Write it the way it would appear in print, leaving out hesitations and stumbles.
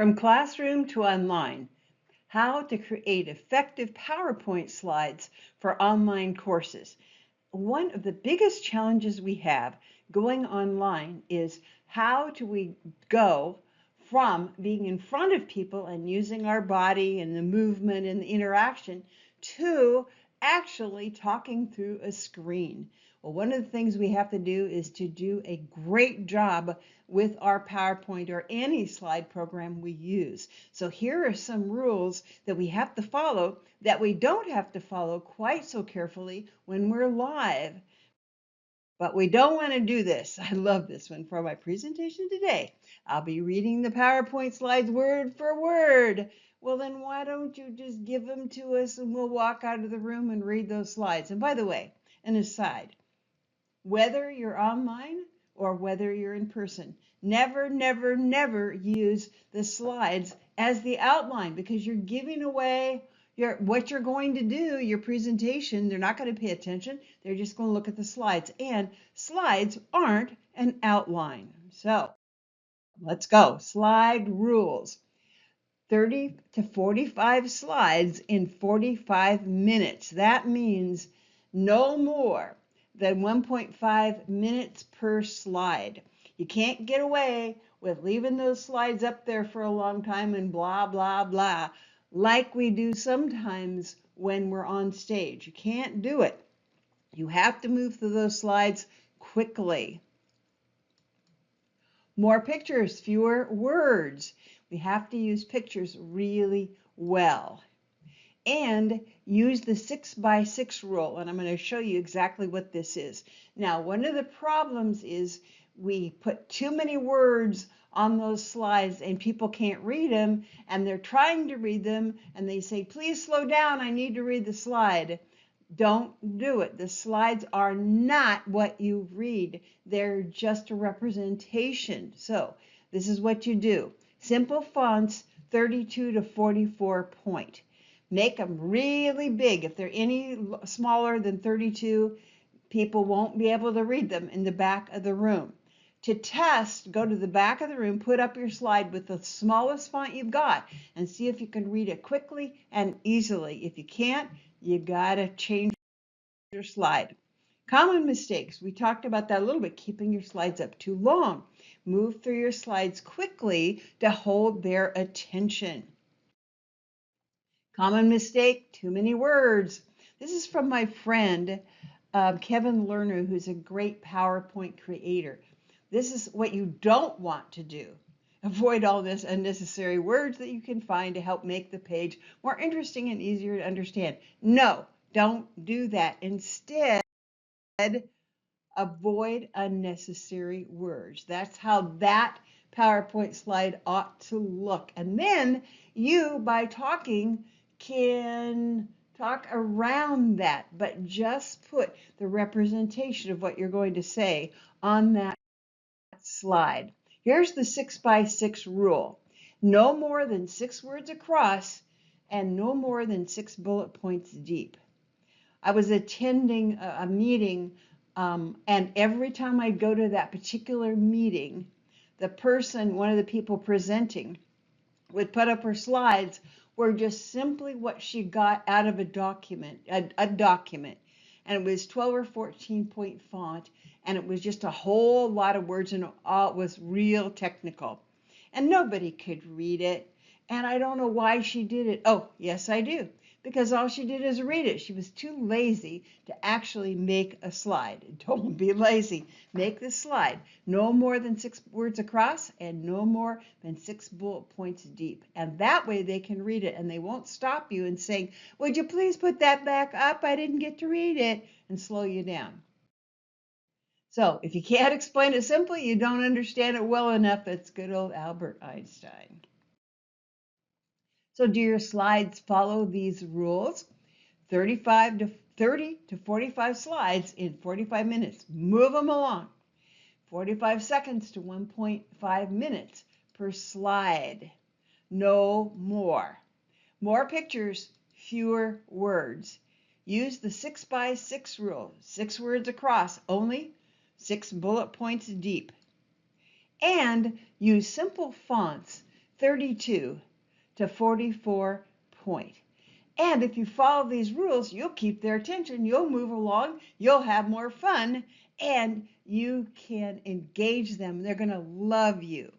From classroom to online, how to create effective PowerPoint slides for online courses. One of the biggest challenges we have going online is how do we go from being in front of people and using our body and the movement and the interaction to actually talking through a screen. Well, one of the things we have to do is to do a great job with our PowerPoint or any slide program we use. So here are some rules that we have to follow that we don't have to follow quite so carefully when we're live. But we don't want to do this. I love this one. For my presentation today, I'll be reading the PowerPoint slides word for word. Well, then why don't you just give them to us and we'll walk out of the room and read those slides. And by the way, an aside, whether you're online or whether you're in person, never, never, never use the slides as the outline because you're giving away what you're going to do, your presentation. They're not going to pay attention. They're just going to look at the slides. And slides aren't an outline. So let's go. Slide rules. 30 to 45 slides in 45 minutes. That means no more than 1.5 minutes per slide. You can't get away with leaving those slides up there for a long time and blah, blah, blah, like we do sometimes when we're on stage. You can't do it. You have to move through those slides quickly. More pictures, fewer words. We have to use pictures really well. And use the 6x6 rule, and I'm going to show you exactly what this is. Now, one of the problems is we put too many words on those slides and people can't read them, and they're trying to read them, and they say, please slow down, I need to read the slide. Don't do it. The slides are not what you read. They're just a representation. So this is what you do. Simple fonts, 32 to 44 point. Make them really big. If they're any smaller than 32, people won't be able to read them in the back of the room. To test, go to the back of the room, put up your slide with the smallest font you've got, and see if you can read it quickly and easily. If you can't, you gotta change your slide. Common mistakes. We talked about that a little bit, keeping your slides up too long. Move through your slides quickly to hold their attention. Common mistake, too many words. This is from my friend, Kevin Lerner, who's a great PowerPoint creator. This is what you don't want to do. Avoid all this unnecessary words that you can find to help make the page more interesting and easier to understand. No, don't do that. Instead, avoid unnecessary words. That's how that PowerPoint slide ought to look. And then you, by talking, can talk around that, but just put the representation of what you're going to say on that slide. Here's the 6x6 rule. No more than 6 words across and no more than 6 bullet points deep. I was attending a meeting, and every time I'd go to that particular meeting, the person, one of the people presenting, would put up her slides were just simply what she got out of a document, and it was 12 or 14 point font, and it was just a whole lot of words, and it was real technical, and nobody could read it. And I don't know why she did it. Oh, yes, I do. Because all she did is read it. She was too lazy to actually make a slide. Don't be lazy. Make the slide. No more than 6 words across and no more than 6 bullet points deep. And that way they can read it and they won't stop you and saying, would you please put that back up? I didn't get to read it, and slow you down. So if you can't explain it simply, you don't understand it well enough. It's good old Albert Einstein. So do your slides follow these rules? 30 to 45 slides in 45 minutes. Move them along. 45 seconds to 1.5 minutes per slide. No more. More pictures, fewer words. Use the 6x6 rule. 6 words across, only 6 bullet points deep. And use simple fonts, 32 to 44 point. And if you follow these rules, you'll keep their attention, you'll move along, you'll have more fun, and you can engage them. They're going to love you.